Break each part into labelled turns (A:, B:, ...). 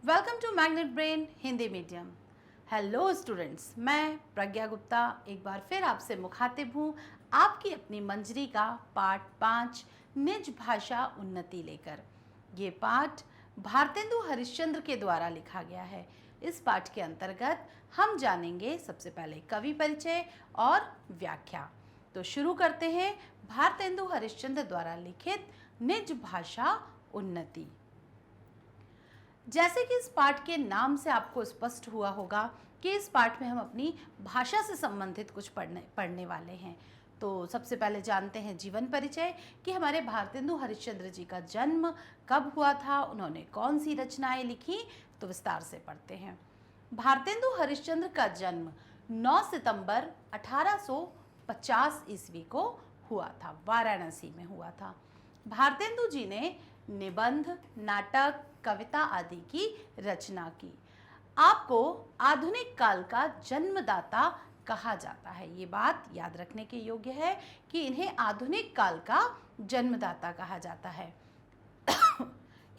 A: Welcome to magnet brain Hindi medium. Hello students, मैं प्रज्ञा गुप्ता एक बार फिर आपसे मुखातिब हूँ आपकी अपनी मंजरी का पाठ 5 निज भाषा उन्नति लेकर। ये पाठ भारतेंदु हरिश्चंद्र के द्वारा लिखा गया है। इस पाठ के अंतर्गत हम जानेंगे सबसे पहले कवि परिचय और व्याख्या। तो शुरू करते हैं भारतेंदु हरिश्चंद्र द्वारा लिखित निज भाषा उन्नति। जैसे कि इस पाठ के नाम से आपको स्पष्ट हुआ होगा कि इस पाठ में हम अपनी भाषा से संबंधित कुछ पढ़ने वाले हैं। तो सबसे पहले जानते हैं जीवन परिचय कि हमारे भारतेंदु हरिश्चंद्र जी का जन्म कब हुआ था, उन्होंने कौन सी रचनाएं लिखी, तो विस्तार से पढ़ते हैं। भारतेंदु हरिश्चंद्र का जन्म 9 सितंबर 1850 ईस्वी को हुआ था, वाराणसी में हुआ था। भारतेंदु जी ने निबंध, नाटक, कविता आदि की रचना की। आपको आधुनिक काल का जन्मदाता कहा जाता है। ये बात याद रखने के योग्य है कि इन्हें आधुनिक काल का जन्मदाता कहा जाता है।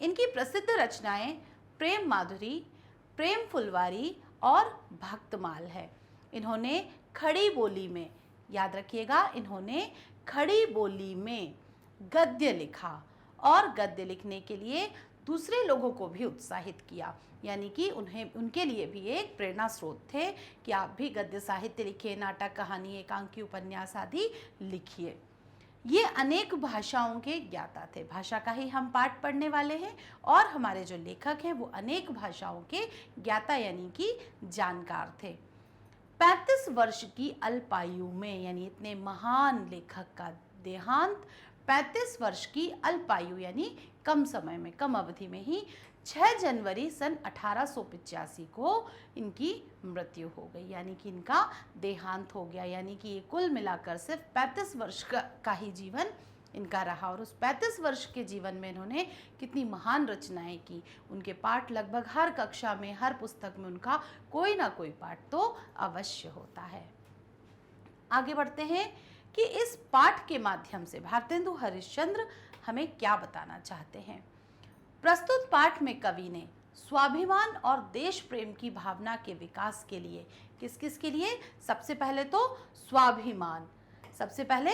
A: इनकी प्रसिद्ध रचनाएं प्रेम माधुरी, प्रेम फुलवारी और भक्तमाल है। इन्होंने खड़ी बोली में, याद रखिएगा, इन्होंने खड़ी बोली में गद्य लिखा और गद्य लिखने के लिए दूसरे लोगों को भी उत्साहित किया, यानी कि उनके लिए भी एक प्रेरणा स्रोत थे कि आप भी गद्य साहित्य लिखिए, नाटक, कहानी, एकांकी, उपन्यास आदि लिखिए। ये अनेक भाषाओं के ज्ञाता थे। भाषा का ही हम पाठ पढ़ने वाले हैं और हमारे जो लेखक हैं वो अनेक भाषाओं के ज्ञाता यानी कि जानकार थे। 35 वर्ष की अल्पायु में, यानी इतने महान लेखक का देहांत 35 वर्ष की अल्पायु यानी कम समय में, कम अवधि में ही 6 जनवरी सन 1885 को इनकी मृत्यु हो गई, यानी कि इनका देहांत हो गया। यानी कि ये कुल मिलाकर सिर्फ 35 वर्ष का ही जीवन इनका रहा और उस 35 वर्ष के जीवन में इन्होंने कितनी महान रचनाएं की। उनके पाठ लगभग हर कक्षा में, हर पुस्तक में उनका कोई ना कोई पाठ तो अवश्य होता है। आगे बढ़ते हैं कि इस पाठ के माध्यम से भारतेंदु हरिश्चंद्र हमें क्या बताना चाहते हैं। प्रस्तुत पाठ में कवि ने स्वाभिमान और देश प्रेम की भावना के विकास के लिए, किस किस के लिए, सबसे पहले तो स्वाभिमान, सबसे पहले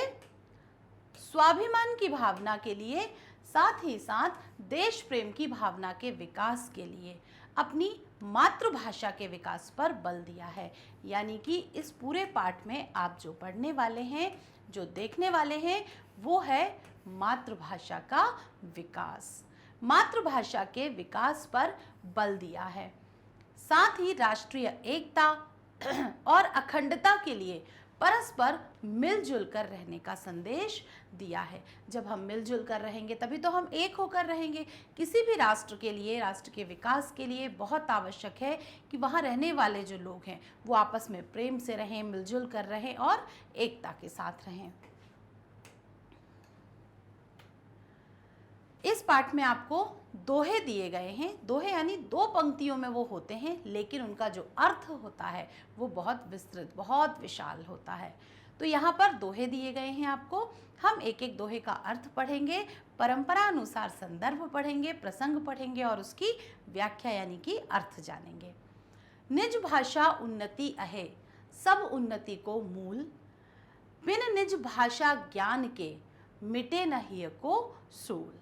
A: स्वाभिमान की भावना के लिए, साथ ही साथ देश प्रेम की भावना के विकास के लिए अपनी मातृभाषा के विकास पर बल दिया है। यानी कि इस पूरे पाठ में आप जो पढ़ने वाले हैं, जो देखने वाले हैं, वो है मातृभाषा का विकास। मातृभाषा के विकास पर बल दिया है। साथ ही राष्ट्रीय एकता और अखंडता के लिए परस्पर मिलजुल कर रहने का संदेश दिया है। जब हम मिलजुल कर रहेंगे तभी तो हम एक होकर रहेंगे। किसी भी राष्ट्र के लिए, राष्ट्र के विकास के लिए बहुत आवश्यक है कि वहाँ रहने वाले जो लोग हैं वो आपस में प्रेम से रहें, मिलजुल कर रहें और एकता के साथ रहें। इस पाठ में आपको दोहे दिए गए हैं। दोहे यानी 2 पंक्तियों में वो होते हैं, लेकिन उनका जो अर्थ होता है वो बहुत विस्तृत, बहुत विशाल होता है। तो यहाँ पर दोहे दिए गए हैं आपको। हम एक एक दोहे का अर्थ पढ़ेंगे, परंपरा अनुसार संदर्भ पढ़ेंगे, प्रसंग पढ़ेंगे और उसकी व्याख्या यानी कि अर्थ जानेंगे। निज भाषा उन्नति अहे, सब उन्नति को मूल, बिन निज भाषा ज्ञान के, मिटे न हिय को सूल।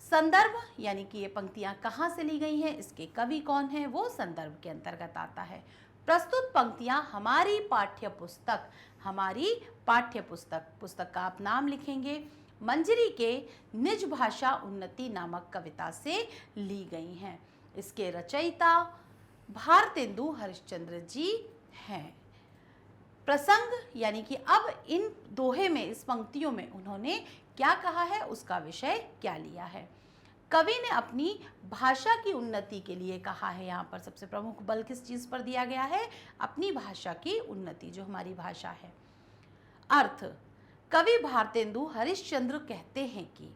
A: संदर्भ यानी कि ये पंक्तियां कहाँ से ली गई हैं, इसके कवि कौन हैं, वो संदर्भ के अंतर्गत आता है। प्रस्तुत पंक्तियां हमारी पाठ्य पुस्तक का आप नाम लिखेंगे, मंजरी के निज भाषा उन्नति नामक कविता से ली गई हैं। इसके रचयिता भारतेंदु हरिश्चंद्र जी हैं। प्रसंग यानी कि अब इन दोहे में, इस पंक्तियों में उन्होंने क्या कहा है, उसका विषय क्या लिया है। कवि ने अपनी भाषा की उन्नति के लिए कहा है। यहाँ पर सबसे प्रमुख बल किस चीज़ पर दिया गया है, अपनी भाषा की उन्नति, जो हमारी भाषा है। अर्थ, कवि भारतेंदु हरिश्चंद्र कहते हैं कि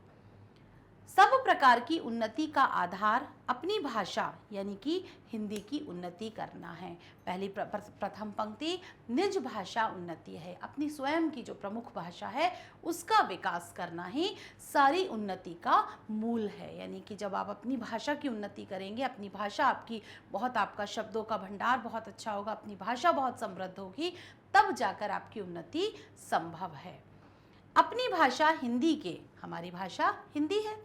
A: सब प्रकार की उन्नति का आधार अपनी भाषा यानी कि हिंदी की उन्नति करना है। पहली प्रथम पंक्ति निज भाषा उन्नति है, अपनी स्वयं की जो प्रमुख भाषा है उसका विकास करना ही सारी उन्नति का मूल है। यानी कि जब आप अपनी भाषा की उन्नति करेंगे, अपनी भाषा आपकी बहुत, आपका शब्दों का भंडार बहुत अच्छा होगा, अपनी भाषा बहुत समृद्ध होगी, तब जाकर आपकी उन्नति संभव है। अपनी भाषा हिंदी के, हमारी भाषा हिंदी है,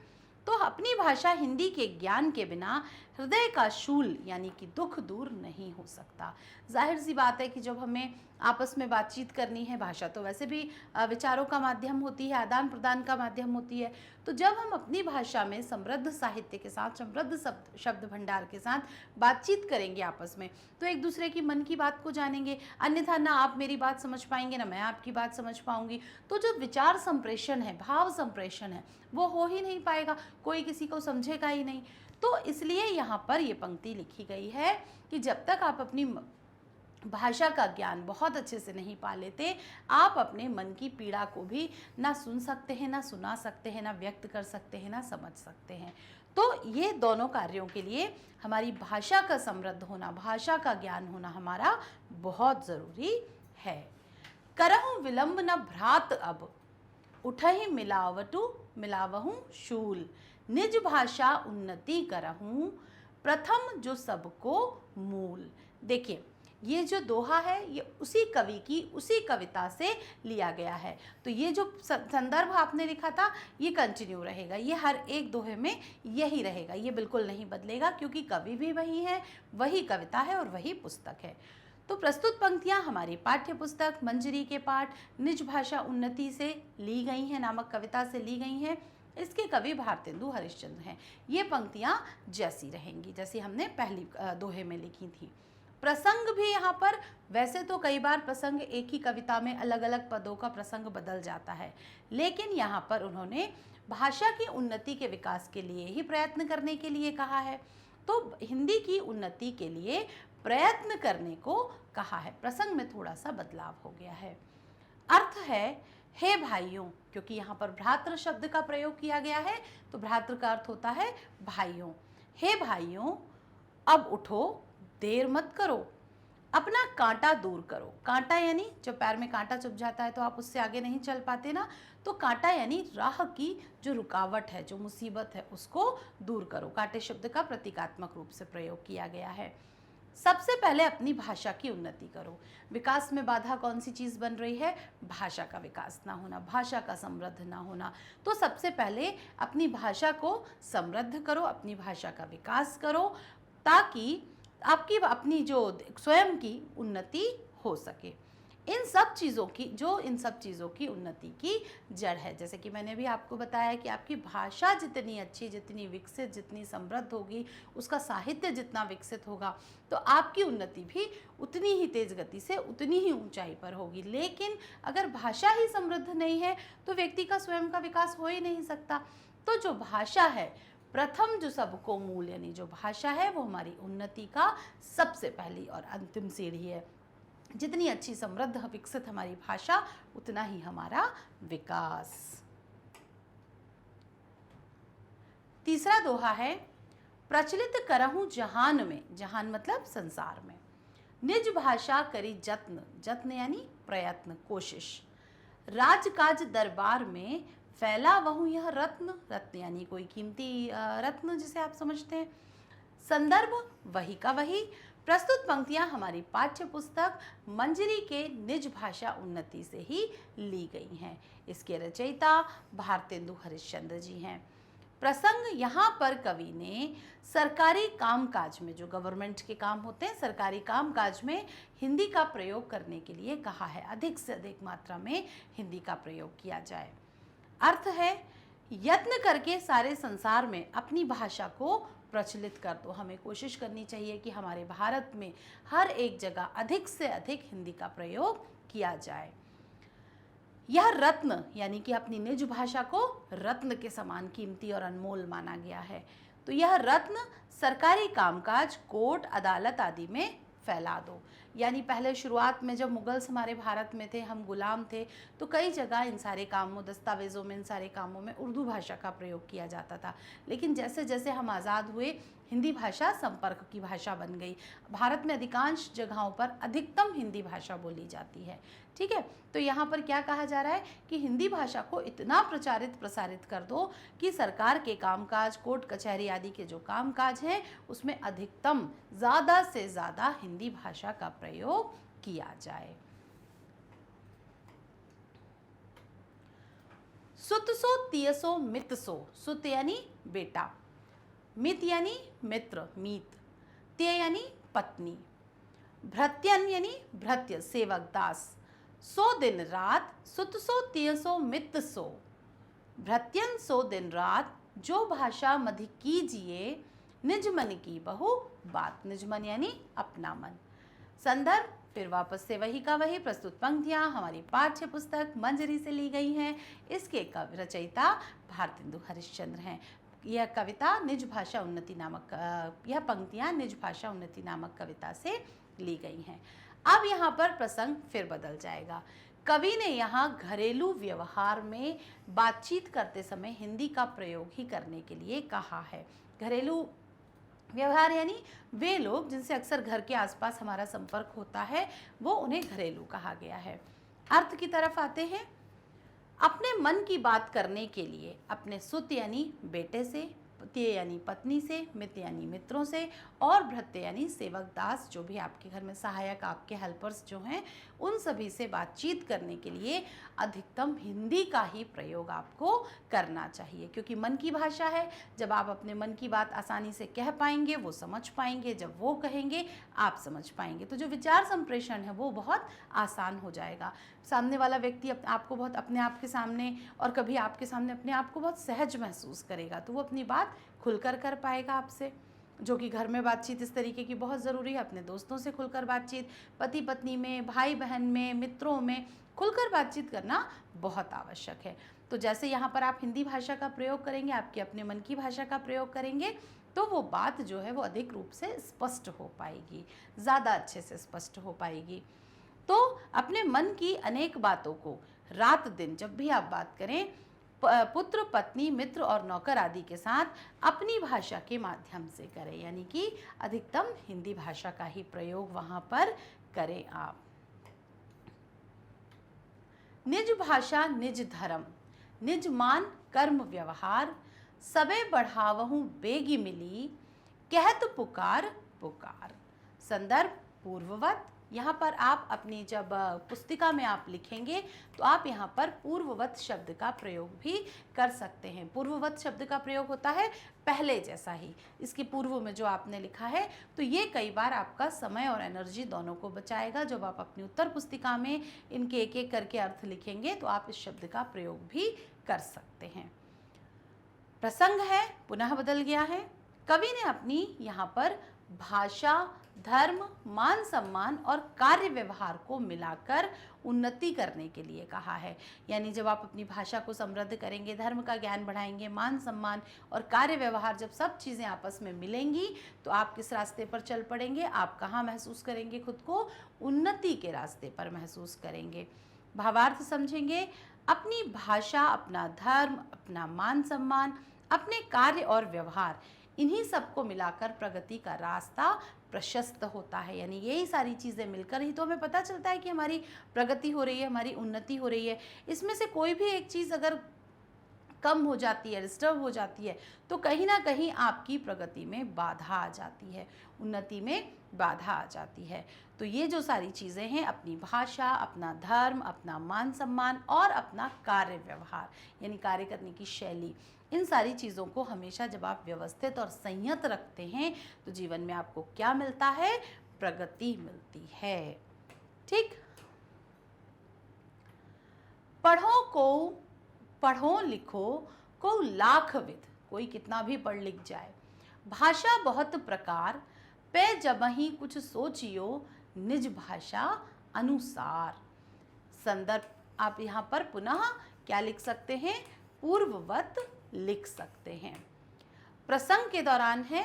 A: तो अपनी भाषा हिंदी के ज्ञान के बिना हृदय का शूल यानी कि दुख दूर नहीं हो सकता। जाहिर सी बात है कि जब हमें आपस में बातचीत करनी है, भाषा तो वैसे भी विचारों का माध्यम होती है, आदान प्रदान का माध्यम होती है, तो जब हम अपनी भाषा में समृद्ध साहित्य के साथ, समृद्ध शब्द भंडार के साथ बातचीत करेंगे आपस में, तो एक दूसरे की मन की बात को जानेंगे। अन्यथा ना आप मेरी बात समझ पाएंगे, ना मैं आपकी बात समझ पाऊंगी। तो जो विचार संप्रेषण है, भाव संप्रेषण है, वो हो ही नहीं पाएगा, कोई किसी को समझेगा ही नहीं। तो इसलिए यहाँ पर ये पंक्ति लिखी गई है कि जब तक आप अपनी भाषा का ज्ञान बहुत अच्छे से नहीं पा लेते, आप अपने मन की पीड़ा को भी ना सुन सकते हैं, ना सुना सकते हैं, ना व्यक्त कर सकते हैं, ना समझ सकते हैं। तो ये दोनों कार्यों के लिए हमारी भाषा का समृद्ध होना, भाषा का ज्ञान होना हमारा बहुत ज़रूरी है। करहूँ विलंब न भ्रात अब, उठहि मिलावटु मिलावहूँ शूल, निज भाषा उन्नति करहूँ, प्रथम जो सबको मूल। देखिए, ये जो दोहा है ये उसी कवि की, उसी कविता से लिया गया है। तो ये जो संदर्भ आपने लिखा था ये कंटिन्यू रहेगा, ये हर एक दोहे में यही रहेगा, ये बिल्कुल नहीं बदलेगा, क्योंकि कवि भी वही है, वही कविता है और वही पुस्तक है। तो प्रस्तुत पंक्तियां हमारी पाठ्य पुस्तक मंजरी के पाठ निज भाषा उन्नति से ली गई हैं, नामक कविता से ली गई हैं। इसके कवि भारतेंदु हरिश्चंद्र हैं। ये पंक्तियां जैसी रहेंगी जैसी हमने पहली दोहे में लिखी थी। प्रसंग भी यहाँ पर, वैसे तो कई बार प्रसंग एक ही कविता में अलग अलग पदों का प्रसंग बदल जाता है, लेकिन यहाँ पर उन्होंने भाषा की उन्नति के विकास के लिए ही प्रयत्न करने के लिए कहा है। तो हिंदी की उन्नति के लिए प्रयत्न करने को कहा है। प्रसंग में थोड़ा सा बदलाव हो गया है। अर्थ है हे भाइयों, क्योंकि यहाँ पर भ्रातृ शब्द का प्रयोग किया गया है, तो भ्रातृ का अर्थ होता है भाइयों। हे भाइयों, अब उठो, देर मत करो, अपना कांटा दूर करो। कांटा यानी जब पैर में कांटा चुभ जाता है तो आप उससे आगे नहीं चल पाते ना, तो कांटा यानी राह की जो रुकावट है, जो मुसीबत है, उसको दूर करो। कांटे शब्द का प्रतीकात्मक रूप से प्रयोग किया गया है। सबसे पहले अपनी भाषा की उन्नति करो। विकास में बाधा कौन सी चीज़ बन रही है? भाषा का विकास ना होना, भाषा का समृद्ध ना होना। तो सबसे पहले अपनी भाषा को समृद्ध करो, अपनी भाषा का विकास करो, ताकि आपकी अपनी जो स्वयं की उन्नति हो सके। इन सब चीज़ों की उन्नति की जड़ है। जैसे कि मैंने भी आपको बताया कि आपकी भाषा जितनी अच्छी, जितनी विकसित, जितनी समृद्ध होगी, उसका साहित्य जितना विकसित होगा, तो आपकी उन्नति भी उतनी ही तेज गति से, उतनी ही ऊंचाई पर होगी। लेकिन अगर भाषा ही समृद्ध नहीं है तो व्यक्ति का स्वयं का विकास हो ही नहीं सकता। तो जो भाषा है, प्रथम जो सबको मूल यानी जो भाषा है, वो हमारी उन्नति का सबसे पहली और अंतिम सीढ़ी है। जितनी अच्छी, समृद्ध, विकसित हमारी भाषा, उतना ही हमारा विकास। तीसरा दोहा है, प्रचलित करहूं जहान में, जहान मतलब संसार में, निज भाषा करी जत्न, जत्न यानी प्रयत्न, कोशिश, राजकाज दरबार में फैला वहु यह रत्न, रत्न यानी कोई कीमती रत्न जिसे आप समझते हैं। संदर्भ वही का वही। प्रस्तुत पंक्तियां हमारी पाठ्य पुस्तक मंजरी के निज भाषा उन्नति से ही ली गई हैं। इसके रचयिता भारतेंदु हरिश्चंद्र जी हैं। प्रसंग यहाँ पर कवि ने सरकारी कामकाज में, जो गवर्नमेंट के काम होते हैं, सरकारी कामकाज में हिंदी का प्रयोग करने के लिए कहा है। अधिक से अधिक मात्रा में हिंदी का प्रयोग किया जाए। अर्थ है, यत्न करके सारे संसार में अपनी भाषा को प्रचलित कर दो। हमें कोशिश करनी चाहिए कि हमारे भारत में हर एक जगह अधिक से अधिक हिंदी का प्रयोग किया जाए। यह रत्न यानी कि अपनी निज भाषा को रत्न के समान कीमती और अनमोल माना गया है। तो यह रत्न सरकारी कामकाज, कोर्ट, अदालत आदि में फैला दो। यानी पहले शुरुआत में जब मुगल्स हमारे भारत में थे, हम गुलाम थे, तो कई जगह इन सारे कामों, दस्तावेज़ों में, इन सारे कामों में उर्दू भाषा का प्रयोग किया जाता था। लेकिन जैसे जैसे हम आज़ाद हुए, हिंदी भाषा संपर्क की भाषा बन गई। भारत में अधिकांश जगहों पर अधिकतम हिंदी भाषा बोली जाती है। ठीक है, तो यहाँ पर क्या कहा जा रहा है कि हिंदी भाषा को इतना प्रचारित प्रसारित कर दो कि सरकार के कामकाज, कोर्ट कचहरी आदि के जो कामकाज हैं, उसमें अधिकतम ज़्यादा से ज़्यादा हिंदी भाषा का प्रयोग किया जाए। सुतसो तियसो मितसो, सुत यानी बेटा, मित यानी मित्र, मीत, त्य यानी पत्नी, भृत्यन यानी भृत्य, सेवक, दास। सो दिन रात, सुतसो तियसो मितसो, भृत्यन सो दिन रात, जो भाषा मधि कीजिए, निज मन की बहु बात। निज मन यानी अपना मन। संदर्भ फिर वापस से वही का वही, प्रस्तुत पंक्तियां हमारी पाठ्य पुस्तक मंजरी से ली गई हैं। इसके कवि रचयिता भारतेंदु हरिश्चंद्र हैं। यह कविता निज भाषा उन्नति नामक, यह पंक्तियां निज भाषा उन्नति नामक कविता से ली गई हैं। अब यहाँ पर प्रसंग फिर बदल जाएगा। कवि ने यहाँ घरेलू व्यवहार में बातचीत करते समय हिंदी का प्रयोग ही करने के लिए कहा है। घरेलू व्यवहार यानी वे लोग जिनसे अक्सर घर के आसपास हमारा संपर्क होता है, वो उन्हें घरेलू कहा गया है। अर्थ की तरफ आते हैं। अपने मन की बात करने के लिए अपने सुत यानी बेटे से, त्य यानी पत्नी से, मित यानी मित्रों से, और भृत्य यानी सेवक, दास, जो भी आपके घर में सहायक, आपके हेल्पर्स जो हैं, उन सभी से बातचीत करने के लिए अधिकतम हिंदी का ही प्रयोग आपको करना चाहिए, क्योंकि मन की भाषा है। जब आप अपने मन की बात आसानी से कह पाएंगे, वो समझ पाएंगे, जब वो कहेंगे आप समझ पाएंगे, तो जो विचार संप्रेषण है वो बहुत आसान हो जाएगा। सामने वाला व्यक्ति आपको बहुत अपने आप के सामने और कभी आपके सामने अपने आप को बहुत सहज महसूस करेगा, तो वो अपनी बात खुलकर कर पाएगा आपसे, जो कि घर में बातचीत इस तरीके की बहुत ज़रूरी है। अपने दोस्तों से खुलकर बातचीत, पति पत्नी में, भाई बहन में, मित्रों में खुलकर बातचीत करना बहुत आवश्यक है। तो जैसे यहाँ पर आप हिंदी भाषा का प्रयोग करेंगे, आपके अपने मन की भाषा का प्रयोग करेंगे, तो वो बात जो है वो अधिक रूप से स्पष्ट हो पाएगी, ज़्यादा अच्छे से स्पष्ट हो पाएगी। तो अपने मन की अनेक बातों को रात दिन जब भी आप बात करें, पुत्र, पत्नी, मित्र और नौकर आदि के साथ अपनी भाषा के माध्यम से करें, यानी कि अधिकतम हिंदी भाषा का ही प्रयोग वहां पर करें आप। निज भाषा निज धर्म, निज मान कर्म व्यवहार, सबे बढ़ावहु बेगी मिली, कहत पुकार पुकार। संदर्भ पूर्ववत। यहाँ पर आप अपनी जब पुस्तिका में आप लिखेंगे तो आप यहाँ पर पूर्ववत शब्द का प्रयोग भी कर सकते हैं। पूर्ववत शब्द का प्रयोग होता है पहले जैसा ही, इसके पूर्व में जो आपने लिखा है, तो ये कई बार आपका समय और एनर्जी दोनों को बचाएगा। जब आप अपनी उत्तर पुस्तिका में इनके एक एक करके अर्थ लिखेंगे तो आप इस शब्द का प्रयोग भी कर सकते हैं। प्रसंग है पुनः बदल गया है। कवि ने अपनी यहाँ पर भाषा, धर्म, मान सम्मान और कार्य व्यवहार को मिलाकर उन्नति करने के लिए कहा है। यानी जब आप अपनी भाषा को समृद्ध करेंगे, धर्म का ज्ञान बढ़ाएंगे, मान सम्मान और कार्य व्यवहार, जब सब चीज़ें आपस में मिलेंगी तो आप किस रास्ते पर चल पड़ेंगे, आप कहाँ महसूस करेंगे खुद को, उन्नति के रास्ते पर महसूस करेंगे। भावार्थ समझेंगे। अपनी भाषा, अपना धर्म, अपना मान सम्मान, अपने कार्य और व्यवहार, इन्हीं सबको मिलाकर प्रगति का रास्ता प्रशस्त होता है। यानी यही सारी चीज़ें मिलकर ही तो हमें पता चलता है कि हमारी प्रगति हो रही है, हमारी उन्नति हो रही है। इसमें से कोई भी एक चीज़ अगर कम हो जाती है, डिस्टर्ब हो जाती है, तो कहीं ना कहीं आपकी प्रगति में बाधा आ जाती है, उन्नति में बाधा आ जाती है। तो ये जो सारी चीज़ें हैं, अपनी भाषा, अपना धर्म, अपना मान सम्मान और अपना कार्य व्यवहार यानी कार्य करने की शैली, इन सारी चीज़ों को हमेशा जब आप व्यवस्थित और संयत रखते हैं तो जीवन में आपको क्या मिलता है, प्रगति मिलती है। ठीक। पढ़ो लिखो को लाख विध, कोई कितना भी पढ़ लिख जाए, भाषा बहुत प्रकार, पे जबहि कुछ सोचियो, निज भाषा अनुसार। संदर्भ आप यहाँ पर पुनः क्या लिख सकते हैं, पूर्ववत लिख सकते हैं। प्रसंग के दौरान है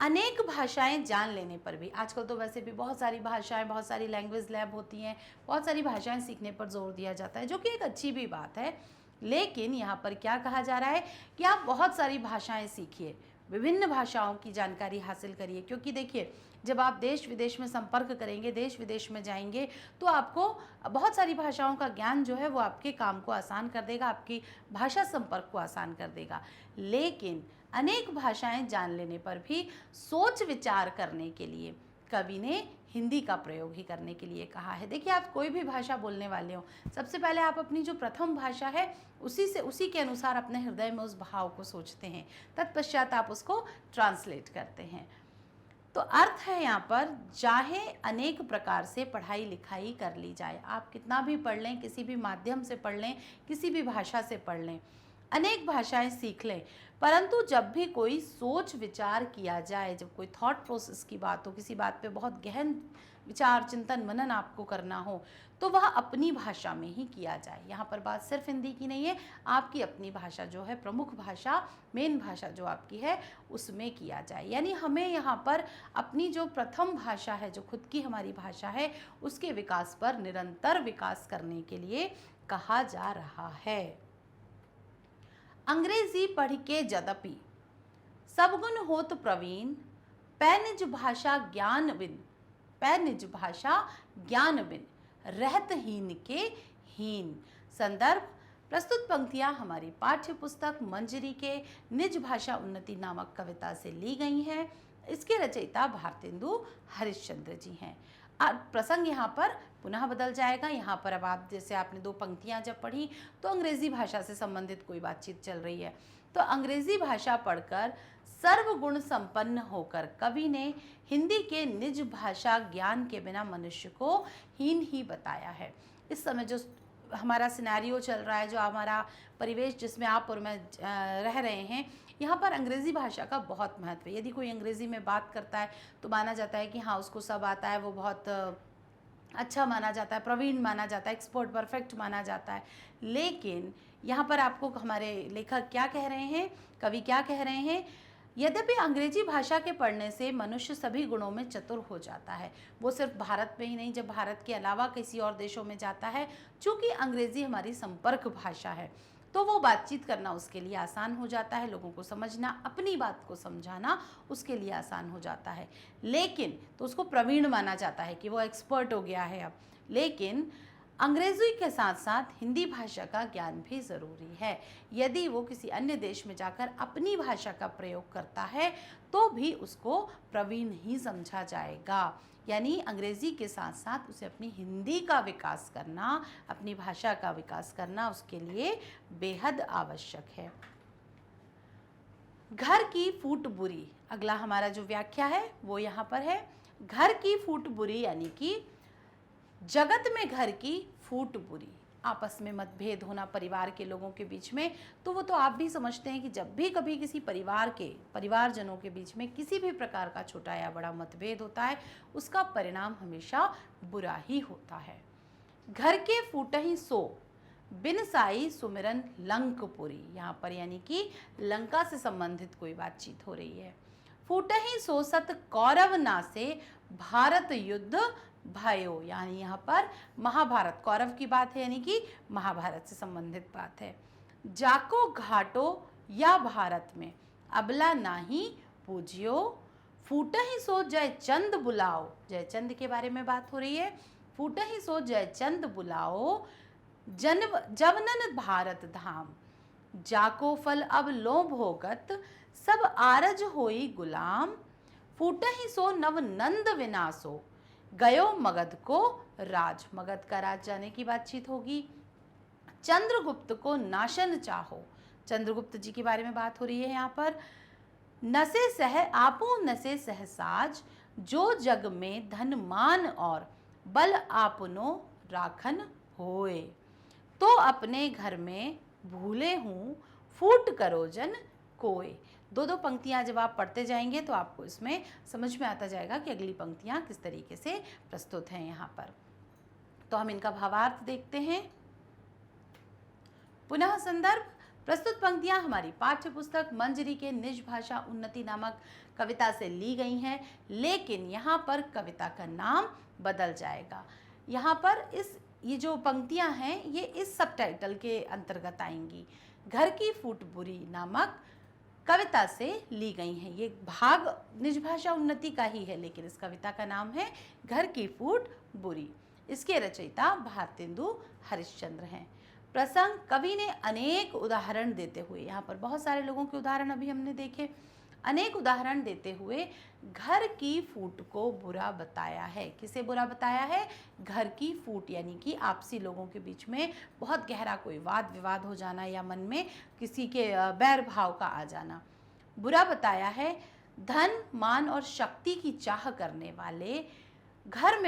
A: अनेक भाषाएं जान लेने पर भी, आजकल तो वैसे भी बहुत सारी भाषाएं, बहुत सारी लैंग्वेज लैब होती हैं, बहुत सारी भाषाएं सीखने पर जोर दिया जाता है, जो कि एक अच्छी भी बात है। लेकिन यहाँ पर क्या कहा जा रहा है कि आप बहुत सारी भाषाएं सीखिए, विभिन्न भाषाओं की जानकारी हासिल करिए, क्योंकि देखिए जब आप देश विदेश में संपर्क करेंगे, देश विदेश में जाएंगे, तो आपको बहुत सारी भाषाओं का ज्ञान जो है वो आपके काम को आसान कर देगा, आपकी भाषा संपर्क को आसान कर देगा। लेकिन अनेक भाषाएं जान लेने पर भी सोच विचार करने के लिए कवि ने हिंदी का प्रयोग ही करने के लिए कहा है। देखिए, आप कोई भी भाषा बोलने वाले हो, सबसे पहले आप अपनी जो प्रथम भाषा है उसी के अनुसार अपने हृदय में उस भाव को सोचते हैं, तत्पश्चात आप उसको ट्रांसलेट करते हैं। तो अर्थ है यहाँ पर, चाहे अनेक प्रकार से पढ़ाई लिखाई कर ली जाए, आप कितना भी पढ़ लें, किसी भी माध्यम से पढ़ लें, किसी भी भाषा से पढ़ लें, अनेक भाषाएं सीख लें, परंतु जब भी कोई सोच विचार किया जाए, जब कोई थॉट प्रोसेस की बात हो, किसी बात पे बहुत गहन विचार चिंतन मनन आपको करना हो, तो वह अपनी भाषा में ही किया जाए। यहाँ पर बात सिर्फ हिंदी की नहीं है, आपकी अपनी भाषा जो है, प्रमुख भाषा, मेन भाषा जो आपकी है, उसमें किया जाए। यानी हमें यहाँ पर अपनी जो प्रथम भाषा है, जो खुद की हमारी भाषा है, उसके विकास पर निरंतर विकास करने के लिए कहा जा रहा है। अंग्रेजी पढ़ के यद्यपि सबगुण होत प्रवीण, पै निज भाषा ज्ञान बिन, पै निज भाषा ज्ञान बिन, रहत हीन के हीन। संदर्भ, प्रस्तुत पंक्तियां हमारी पाठ्य पुस्तक मंजरी के निज भाषा उन्नति नामक कविता से ली गई हैं। इसके रचयिता भारतेंदु हरिश्चंद्र जी हैं। प्रसंग यहाँ पर पुनः बदल जाएगा। यहाँ पर अब आप, जैसे आपने दो पंक्तियाँ जब पढ़ी तो अंग्रेजी भाषा से संबंधित कोई बातचीत चल रही है, तो अंग्रेजी भाषा पढ़कर सर्वगुण संपन्न होकर कवि ने हिंदी के निज भाषा ज्ञान के बिना मनुष्य को हीन ही बताया है। इस समय जो हमारा सिनेरियो चल रहा है, जो हमारा परिवेश जिसमें आप और मैं रह रहे हैं, यहाँ पर अंग्रेज़ी भाषा का बहुत महत्व है। यदि कोई अंग्रेज़ी में बात करता है तो माना जाता है कि हाँ, उसको सब आता है, वो बहुत अच्छा माना जाता है, प्रवीण माना जाता है, एक्सपर्ट, परफेक्ट माना जाता है। लेकिन यहाँ पर आपको हमारे लेखक क्या कह रहे हैं, कवि क्या कह रहे हैं, यद्यपि अंग्रेजी भाषा के पढ़ने से मनुष्य सभी गुणों में चतुर हो जाता है। वो सिर्फ भारत में ही नहीं, जब भारत के अलावा किसी और देशों में जाता है, चूँकि अंग्रेजी हमारी संपर्क भाषा है, तो वो बातचीत करना उसके लिए आसान हो जाता है, लोगों को समझना, अपनी बात को समझाना उसके लिए आसान हो जाता है। लेकिन तो उसको प्रवीण माना जाता है कि वो एक्सपर्ट हो गया है अब। लेकिन अंग्रेजी के साथ साथ हिंदी भाषा का ज्ञान भी ज़रूरी है। यदि वो किसी अन्य देश में जाकर अपनी भाषा का प्रयोग करता है तो भी उसको प्रवीण ही समझा जाएगा। यानी अंग्रेज़ी के साथ साथ उसे अपनी हिंदी का विकास करना, अपनी भाषा का विकास करना उसके लिए बेहद आवश्यक है। घर की फूट बुरी, अगला हमारा जो व्याख्या है वो यहाँ पर है। घर की फूट बुरी यानी कि जगत में घर की फूट बुरी, आपस में मतभेद होना परिवार के लोगों के बीच में, तो वो तो आप भी समझते हैं कि जब भी कभी किसी परिवारजनों के बीच में किसी भी प्रकार का छोटा या बड़ा मतभेद होता है, उसका परिणाम हमेशा बुरा ही होता है। घर के फूटहि सो, बिन साई सुमिरन लंकपुरी, यहाँ पर यानी कि लंका से संबंधित कोई बातचीत हो रही है। फूटहि सो सत कौरव नासे, भारत युद्ध भयो, यानी यहाँ पर महाभारत, कौरव की बात है, यानी कि महाभारत से संबंधित बात है। जाको घाटो या भारत में, अबला नाही पूजियो, फूटहि सो जय चंद बुलाओ, जयचंद के बारे में बात हो रही है। फूटहि सो जयचंद बुलाओ, जवनन भारत धाम, जाको फल अब लो भोगत, सब आरज होई गुलाम, फूटहि सो नव नंद विनाशो, गयो मगध को राज, मगध का राज जाने की बातचीत होगी। चंद्रगुप्त को नाशन चाहो, चंद्रगुप्त जी के बारे में बात हो रही है यहाँ पर। नसे सह आपो नसे सहसाज, जो जग में धन मान और बल आपनो राखन होए, तो अपने घर में भूले हूँ फूट करो जन कोय। दो दो पंक्तियाँ जब आप पढ़ते जाएंगे तो आपको इसमें समझ में आता जाएगा कि अगली पंक्तियाँ किस तरीके से प्रस्तुत हैं यहाँ पर। तो हम इनका भावार्थ देखते हैं। पुनः संदर्भ, प्रस्तुत पंक्तियां हमारी पाठ्य पुस्तक मंजरी के निज भाषा उन्नति नामक कविता से ली गई हैं, लेकिन यहाँ पर कविता का नाम बदल जाएगा। यहाँ पर ये जो पंक्तियां हैं ये इस सबटाइटल के अंतर्गत आएंगी। घर की फूट बुरी नामक कविता से ली गई हैं। ये भाग निज भाषा उन्नति का ही है, लेकिन इस कविता का नाम है घर की फूट बुरी। इसके रचयिता भारतेंदु हरिश्चंद्र हैं। प्रसंग कवि ने अनेक उदाहरण देते हुए, यहाँ पर बहुत सारे लोगों के उदाहरण अभी हमने देखे, अनेक उदाहरण देते हुए घर की फूट को बुरा बताया है। किसे बुरा बताया है? घर की फूट, यानी कि आपसी लोगों के बीच में बहुत गहरा कोई वाद विवाद हो जाना या मन में किसी के बैर भाव का आ जाना, बुरा बताया है। धन मान और शक्ति की चाह करने वाले घर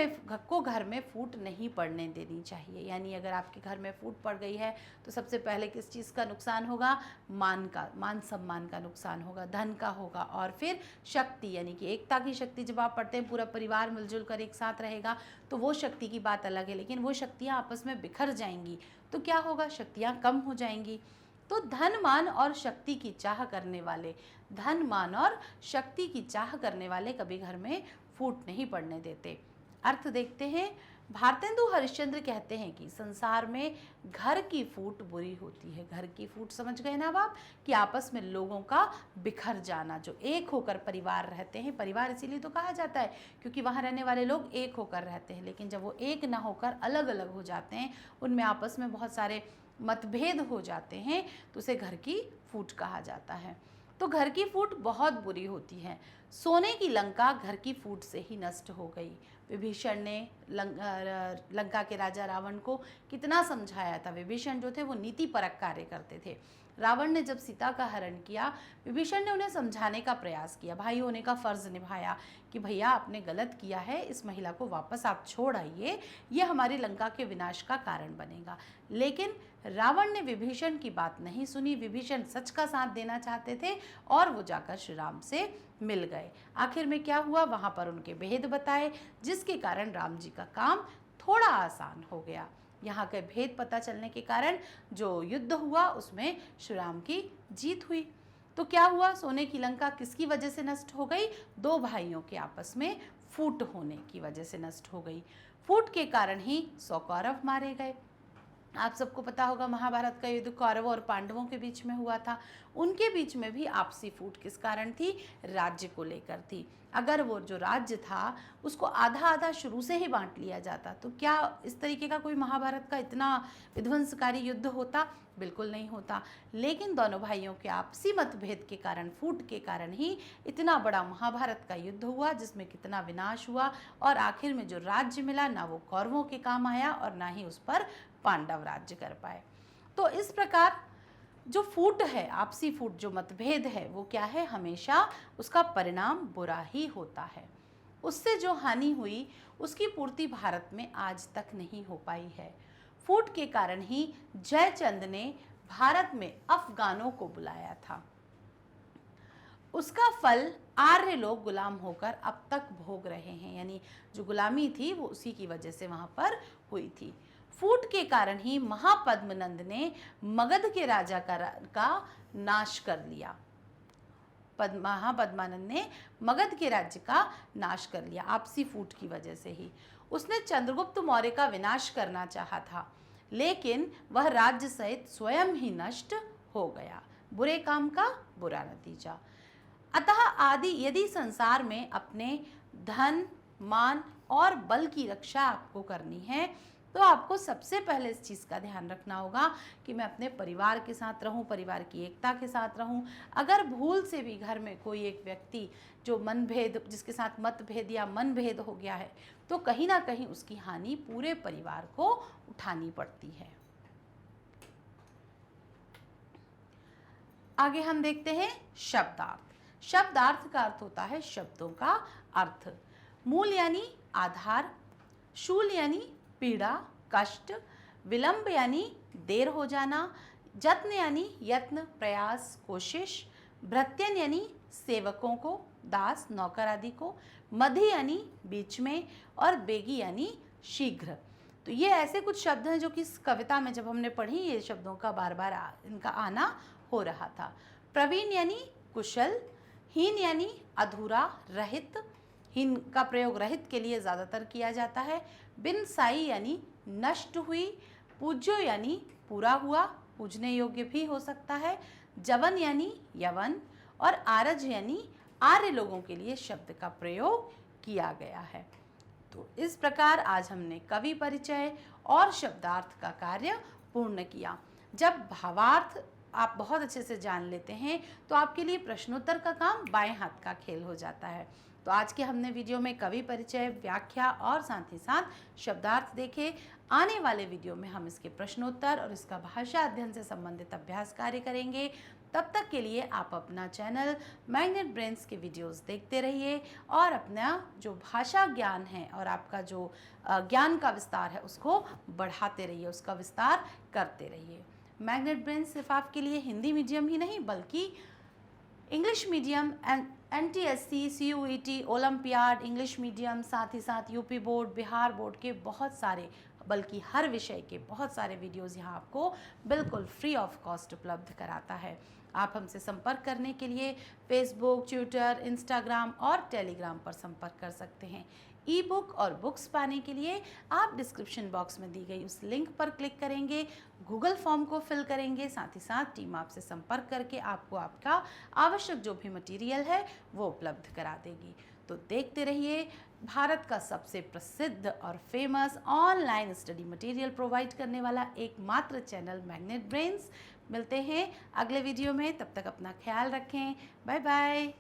A: में फूट नहीं पड़ने देनी चाहिए। यानी अगर आपके घर में फूट पड़ गई है तो सबसे पहले किस चीज़ का नुकसान होगा? मान सम्मान का नुकसान होगा, धन का होगा, और फिर शक्ति, यानी कि एकता की शक्ति। जब आप पढ़ते हैं पूरा परिवार मिलजुल कर एक साथ रहेगा तो वो शक्ति की बात अलग है, लेकिन वो शक्तियाँ आपस में बिखर जाएंगी तो क्या होगा? शक्तियाँ कम हो जाएंगी। तो धन मान और शक्ति की चाह करने वाले कभी घर में फूट नहीं पड़ने देते। अर्थ देखते हैं। भारतेंदु हरिश्चंद्र कहते हैं कि संसार में घर की फूट बुरी होती है। घर की फूट समझ गए ना अब आप, कि आपस में लोगों का बिखर जाना, जो एक होकर परिवार रहते हैं। परिवार इसीलिए तो कहा जाता है क्योंकि वहाँ रहने वाले लोग एक होकर रहते हैं, लेकिन जब वो एक ना होकर अलग अलग हो जाते हैं, उनमें आपस में बहुत सारे मतभेद हो जाते हैं, तो उसे घर की फूट कहा जाता है। तो घर की फूट बहुत बुरी होती है। सोने की लंका घर की फूट से ही नष्ट हो गई। विभीषण ने लंका के राजा रावण को कितना समझाया था। विभीषण जो थे वो नीतिपरक कार्य करते थे। रावण ने जब सीता का हरण किया, विभीषण ने उन्हें समझाने का प्रयास किया, भाई होने का फर्ज निभाया कि भैया आपने गलत किया है, इस महिला को वापस आप छोड़ आइए, ये हमारी लंका के विनाश का कारण बनेगा। लेकिन रावण ने विभीषण की बात नहीं सुनी। विभीषण सच का साथ देना चाहते थे और वो जाकर श्री राम से मिल गए। आखिर में क्या हुआ? वहाँ पर उनके भेद बताए, जिसके कारण राम जी का काम थोड़ा आसान हो गया। यहाँ के भेद पता चलने के कारण जो युद्ध हुआ उसमें श्री राम की जीत हुई। तो क्या हुआ? सोने की लंका किसकी वजह से नष्ट हो गई? दो भाइयों के आपस में फूट होने की वजह से नष्ट हो गई। फूट के कारण ही 100 कौरव मारे गए। आप सबको पता होगा महाभारत का युद्ध कौरवों और पांडवों के बीच में हुआ था। उनके बीच में भी आपसी फूट किस कारण थी? राज्य को लेकर थी। अगर वो जो राज्य था उसको आधा आधा शुरू से ही बांट लिया जाता तो क्या इस तरीके का कोई महाभारत का इतना विध्वंसकारी युद्ध होता? बिल्कुल नहीं होता। लेकिन दोनों भाइयों के आपसी मतभेद के कारण, फूट के कारण ही इतना बड़ा महाभारत का युद्ध हुआ, जिसमें कितना विनाश हुआ, और आखिर में जो राज्य मिला ना वो कौरवों के काम आया और ना ही उस पर पांडव राज्य कर पाए। तो इस प्रकार जो फूट है, आपसी फूट, जो मतभेद है, वो क्या है? हमेशा उसका परिणाम बुरा ही होता है। उससे जो हानि हुई उसकी पूर्ति भारत में आज तक नहीं हो पाई है। फूट के कारण ही जयचंद ने भारत में अफगानों को बुलाया था। उसका फल आर्य लोग गुलाम होकर अब तक भोग रहे हैं। यानी जो गुलामी थी वो उसी की वजह से वहां पर हुई थी। फूट के कारण ही महापद्मनंद ने मगध के राजा का नाश कर लिया। महापद्मानंद ने मगध के राज्य का नाश कर लिया आपसी फूट की वजह से ही। उसने चंद्रगुप्त मौर्य का विनाश करना चाहा था, लेकिन वह राज्य सहित स्वयं ही नष्ट हो गया। बुरे काम का बुरा नतीजा। अतः आदि यदि संसार में अपने धन, मान और बल की रक्षा आपको करनी है तो आपको सबसे पहले इस चीज़ का ध्यान रखना होगा कि मैं अपने परिवार के साथ रहूं, परिवार की एकता के साथ रहूं। अगर भूल से भी घर में कोई एक व्यक्ति जो मनभेद, जिसके साथ मतभेद या मनभेद हो गया है, तो कहीं ना कहीं उसकी हानि पूरे परिवार को उठानी पड़ती है। आगे हम देखते हैं शब्दार्थ। शब्दार्थ का अर्थ होता है शब्दों का अर्थ। मूल यानी आधार, शूल यानी पीड़ा, कष्ट, विलंब यानी देर हो जाना, जत्न यानी यत्न, प्रयास, कोशिश, भृत्यन यानी सेवकों को, दास, नौकर आदि को, मध्य यानी बीच में, और बेगी यानी शीघ्र। तो ये ऐसे कुछ शब्द हैं जो कि इस कविता में जब हमने पढ़ी, ये शब्दों का बार बार इनका आना हो रहा था। प्रवीण यानी कुशल, हीन यानी अधूरा, रहित, हीन का प्रयोग रहित के लिए ज़्यादातर किया जाता है। बिन साई यानी नष्ट हुई, पूज्यो यानी पूरा हुआ, पूजने योग्य भी हो सकता है। जवन यानी यवन, और आरज यानी आर्य लोगों के लिए शब्द का प्रयोग किया गया है। तो इस प्रकार आज हमने कवि परिचय और शब्दार्थ का कार्य पूर्ण किया। जब भावार्थ आप बहुत अच्छे से जान लेते हैं तो आपके लिए प्रश्नोत्तर का काम बाएं हाथ का खेल हो जाता है। तो आज के हमने वीडियो में कवि परिचय, व्याख्या और साथ ही साथ शब्दार्थ देखे। आने वाले वीडियो में हम इसके प्रश्नोत्तर और इसका भाषा अध्ययन से संबंधित अभ्यास कार्य करेंगे। तब तक के लिए आप अपना चैनल मैग्नेट ब्रेन्स के वीडियोस देखते रहिए और अपना जो भाषा ज्ञान है और आपका जो ज्ञान का विस्तार है उसको बढ़ाते रहिए, उसका विस्तार करते रहिए। मैग्नेट ब्रेन्स सिर्फ आपके लिए हिंदी मीडियम ही नहीं बल्कि English medium, NTSC, CUET, olympiad, English medium, साथ ही साथ यूपी बोर्ड, बिहार बोर्ड के बहुत सारे, बल्कि हर विषय के बहुत सारे वीडियोस यहाँ आपको बिल्कुल फ्री ऑफ कॉस्ट उपलब्ध कराता है। आप हमसे संपर्क करने के लिए फेसबुक, ट्विटर, इंस्टाग्राम और टेलीग्राम पर संपर्क कर सकते हैं। ई बुक और बुक्स पाने के लिए आप डिस्क्रिप्शन बॉक्स में दी गई उस लिंक पर क्लिक करेंगे, गूगल फॉर्म को फिल करेंगे, साथ ही साथ टीम आपसे संपर्क करके आपको आपका आवश्यक जो भी मटेरियल है वो उपलब्ध करा देगी। तो देखते रहिए भारत का सबसे प्रसिद्ध और famous online study material provide करने वाला एकमात्र चैनल मैग्नेट ब्रेन्स। मिलते हैं अगले वीडियो में, तब तक अपना ख्याल रखें। Bye bye.